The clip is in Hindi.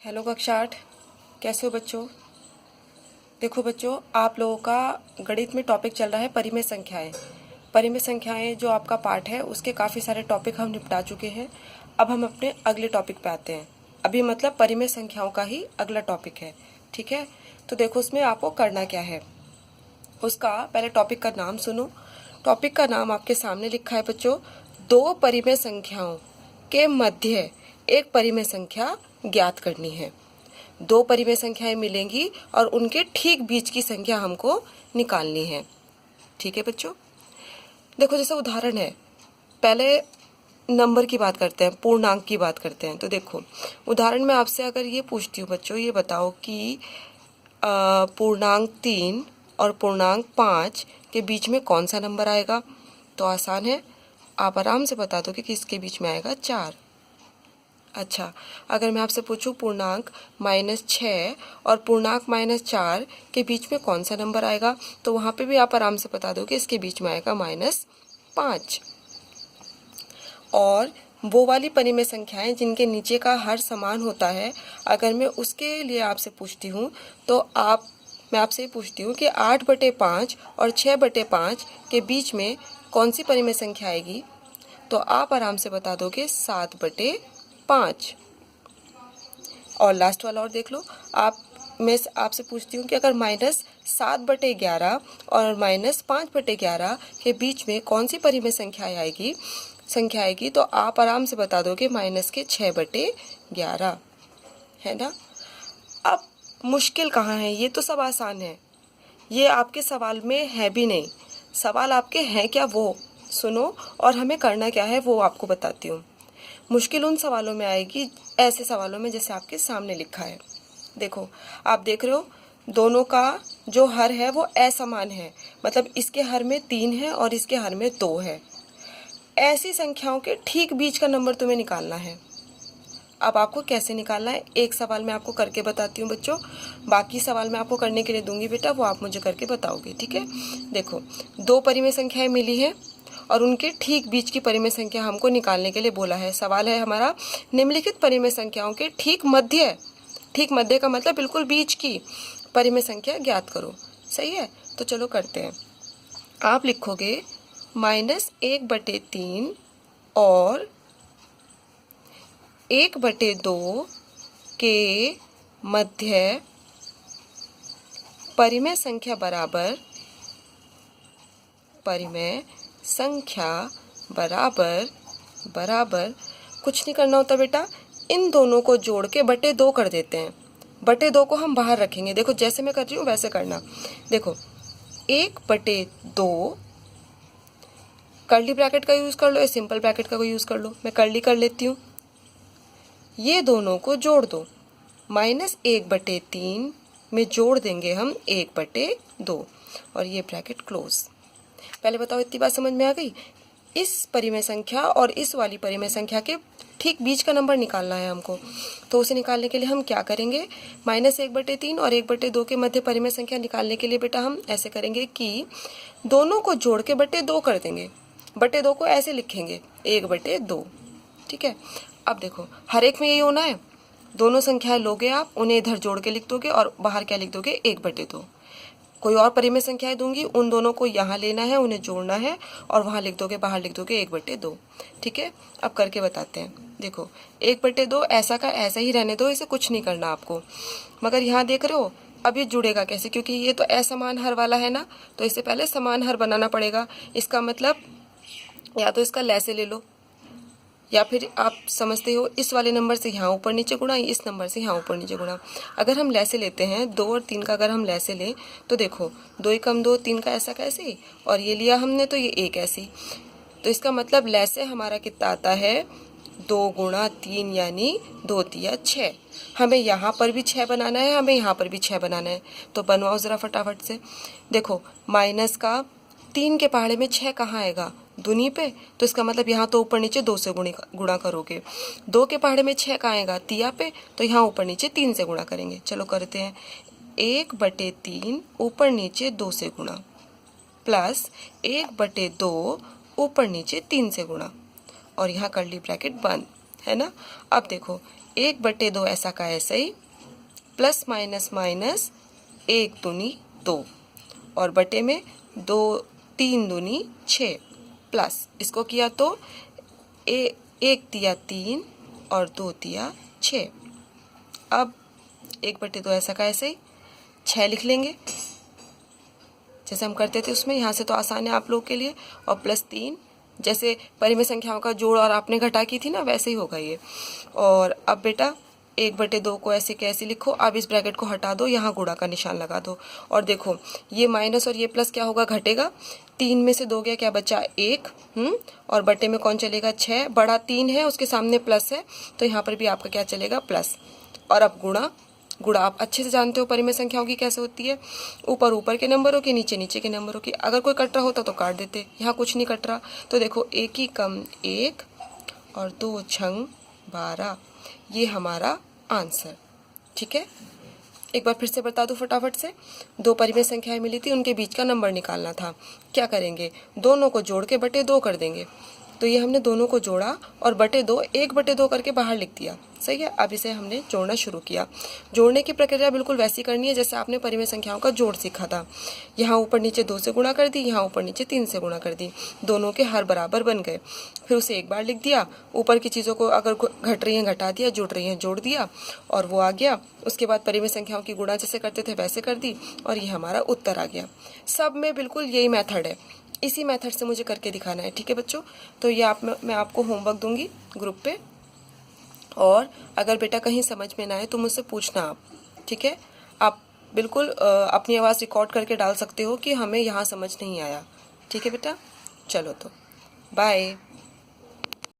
हेलो कक्षा 8, कैसे हो बच्चों। देखो बच्चों, आप लोगों का गणित में टॉपिक चल रहा है परिमेय संख्याएं। परिमेय संख्याएं जो आपका पार्ट है उसके काफ़ी सारे टॉपिक हम निपटा चुके हैं। अब हम अपने अगले टॉपिक पे आते हैं। अभी मतलब परिमेय संख्याओं का ही अगला टॉपिक है, ठीक है। तो देखो उसमें आपको करना क्या है, उसका पहले टॉपिक का नाम सुनो। टॉपिक का नाम आपके सामने लिखा है बच्चों, दो परिमेय संख्याओं के मध्य एक परिमेय संख्या ज्ञात करनी है। दो परिमेय संख्याएं मिलेंगी और उनके ठीक बीच की संख्या हमको निकालनी है, ठीक है बच्चों। देखो जैसे उदाहरण है, पहले नंबर की बात करते हैं, पूर्णांक की बात करते हैं। तो देखो उदाहरण में आपसे अगर ये पूछती हूँ बच्चों, ये बताओ कि पूर्णांक 3 और पूर्णांक 5 के बीच में कौन सा नंबर आएगा। तो आसान है, आप आराम से बता दो कि किसके बीच में आएगा, 4। अच्छा, अगर मैं आपसे पूछूं पूर्णांक -6 और पूर्णांक -4 के बीच में कौन सा नंबर आएगा, तो वहाँ पे भी आप आराम से बता दो कि इसके बीच में आएगा -5। और वो वाली परिमेय संख्याएं जिनके नीचे का हर समान होता है, अगर मैं उसके लिए आपसे पूछती हूँ तो मैं आपसे ये पूछती हूँ कि 8/5 और 6/5 के बीच में कौन सी परिमेय संख्या आएगी, तो आप आराम से बता दोगे 7/5। और लास्ट वाला और देख लो, मैं आपसे पूछती हूँ कि अगर -7/11 और -5/11 के बीच में कौन सी परिमेय संख्या आएगी, तो आप आराम से बता दोगे -6/11, है ना। अब मुश्किल कहाँ है, ये तो सब आसान है, ये आपके सवाल में है भी नहीं। सवाल आपके हैं क्या वो सुनो, और हमें करना क्या है वो आपको बताती हूँ। मुश्किल उन सवालों में आएगी, ऐसे सवालों में जैसे आपके सामने लिखा है। देखो आप देख रहे हो, दोनों का जो हर है वो असमान है, मतलब इसके हर में 3 है और इसके हर में 2 है। ऐसी संख्याओं के ठीक बीच का नंबर तुम्हें निकालना है। अब आपको कैसे निकालना है, एक सवाल मैं आपको करके बताती हूँ बच्चों, बाकी सवाल मैं आपको करने के लिए दूंगी बेटा, वो आप मुझे करके बताओगे, ठीक है। देखो दो परिमेय संख्याएं मिली है और उनके ठीक बीच की परिमेय संख्या हमको निकालने के लिए बोला है। सवाल है हमारा, निम्नलिखित परिमेय संख्याओं के ठीक मध्य का मतलब बिल्कुल बीच की परिमेय संख्या ज्ञात करो। सही है, तो चलो करते हैं। आप लिखोगे -1/3 और 1/2 के मध्य परिमेय संख्या बराबर कुछ नहीं करना होता बेटा, इन दोनों को जोड़ के /2 कर देते हैं। /2 को हम बाहर रखेंगे। देखो जैसे मैं कर रही हूँ वैसे करना। देखो 1/2, कर्ली ब्रैकेट का यूज़ कर लो या सिंपल ब्रैकेट का यूज़ कर लो, मैं कर्ली कर लेती हूँ। ये दोनों को जोड़ दो, -1/3 में जोड़ देंगे हम 1/2 और ये ब्रैकेट क्लोज। पहले बताओ इतनी बात समझ में आ गई। इस परिमेय संख्या और इस वाली परिमेय संख्या के ठीक बीच का नंबर निकालना है हमको, तो उसे निकालने के लिए हम क्या करेंगे, -1/3 और 1/2 के मध्य परिमेय संख्या निकालने के लिए बेटा हम ऐसे करेंगे कि दोनों को जोड़ के /2 कर देंगे। /2 को ऐसे लिखेंगे 1/2, ठीक है। अब देखो हर एक में यही होना है, दोनों संख्याएं लोगे आप, उन्हें इधर जोड़ के लिख दोगे और बाहर क्या लिख दोगे, 1/2। कोई और परिमेय संख्याएं दूंगी, उन दोनों को यहाँ लेना है, उन्हें जोड़ना है और वहाँ लिख दोगे, बाहर लिख दोगे 1/2, ठीक है। अब करके बताते हैं। देखो 1/2 ऐसा का ऐसा ही रहने दो, इसे कुछ नहीं करना आपको। मगर यहाँ देख रहे हो अब ये जुड़ेगा कैसे, क्योंकि ये तो असमान हर वाला है ना, तो इससे पहले समान हर बनाना पड़ेगा। इसका मतलब या तो इसका लैसे ले लो, या फिर आप समझते हो इस वाले नंबर से यहाँ ऊपर नीचे गुणा, इस नंबर से यहाँ ऊपर नीचे गुणा। अगर हम लैसे लेते हैं 2 और 3 का, अगर हम लैसे लें तो देखो 2 × 2 3 का ऐसा कैसे, और ये लिया हमने तो ये 1 ऐसी। तो इसका मतलब लैसे हमारा कितना आता है, 2 × 3 यानी 2 × 6। हमें यहाँ पर भी 6 बनाना है, हमें यहाँ पर भी 6 बनाना है, तो बनवाओ ज़रा फटाफट से। देखो माइनस का 3 के पहाड़े में 6 कहाँ आएगा, दूनी पे, तो इसका मतलब यहाँ तो ऊपर नीचे 2 से गुणा करोगे। 2 के पहाड़े में 6 कहाँ आएगा, तिया पे, तो यहाँ ऊपर नीचे 3 से गुणा करेंगे। चलो करते हैं, 1/3 ऊपर नीचे 2 से गुणा प्लस 1/2 ऊपर नीचे 3 से गुणा, और यहाँ कर्ली ब्रैकेट बंद, है ना। अब देखो 1/2 ऐसा का ऐसा ही, प्लस माइनस माइनस 1 दूनी 2, और बटे में 2 3 दूनी 6, प्लस इसको किया तो 1 दिया 3 और 2 दिया 6। अब 1/2 ऐसा का ऐसे ही 6 लिख लेंगे जैसे हम करते थे उसमें, यहाँ से तो आसान है आप लोग के लिए, और प्लस 3 जैसे परिमेय संख्याओं का जोड़ और आपने घटा की थी ना, वैसे ही होगा ये। और अब बेटा 1/2 को ऐसे कैसे लिखो, अब इस ब्रैकेट को हटा दो, यहाँ गुणा का निशान लगा दो, और देखो ये माइनस और ये प्लस क्या होगा, घटेगा। 3 में से 2 गया, क्या बचा 1, और बटे में कौन चलेगा 6, बड़ा 3 है उसके सामने प्लस है, तो यहाँ पर भी आपका क्या चलेगा प्लस। और अब गुणा आप अच्छे से जानते हो परिमेय संख्याओं की कैसे होती है, ऊपर ऊपर के नंबरों की, नीचे नीचे के नंबरों की। अगर कोई कट रहा होता तो काट देते, यहाँ कुछ नहीं कट रहा, तो देखो 1 ही कम 1 और 2 छंग 12, ये हमारा आंसर। ठीक है, एक बार फिर से बता दूं फटाफट से, 2 परिमेय संख्याएं मिली थी, उनके बीच का नंबर निकालना था। क्या करेंगे, दोनों को जोड़ के बटे 2 कर देंगे। तो ये हमने दोनों को जोड़ा और बटे 2 1/2 करके बाहर लिख दिया। सही है, अब इसे हमने जोड़ना शुरू किया। जोड़ने की प्रक्रिया बिल्कुल वैसी करनी है जैसे आपने परिमेय संख्याओं का जोड़ सीखा था। यहाँ ऊपर नीचे 2 से गुणा कर दी, यहाँ ऊपर नीचे 3 से गुणा कर दी, दोनों के हर बराबर बन गए। फिर उसे एक बार लिख दिया, ऊपर की चीज़ों को अगर घट रही हैं घटा दिया, जुड़ रही हैं जोड़ दिया, और वो आ गया। उसके बाद परिमेय संख्याओं की गुणा जैसे करते थे वैसे कर दी, और ये हमारा उत्तर आ गया। सब में बिल्कुल यही मेथड है, इसी मेथड से मुझे करके दिखाना है। ठीक है बच्चों, तो ये मैं आपको होमवर्क दूंगी ग्रुप पे, और अगर बेटा कहीं समझ में ना आए तो मुझसे पूछना आप। ठीक है, आप बिल्कुल अपनी आवाज़ रिकॉर्ड करके डाल सकते हो कि हमें यहाँ समझ नहीं आया। ठीक है बेटा, चलो तो बाय।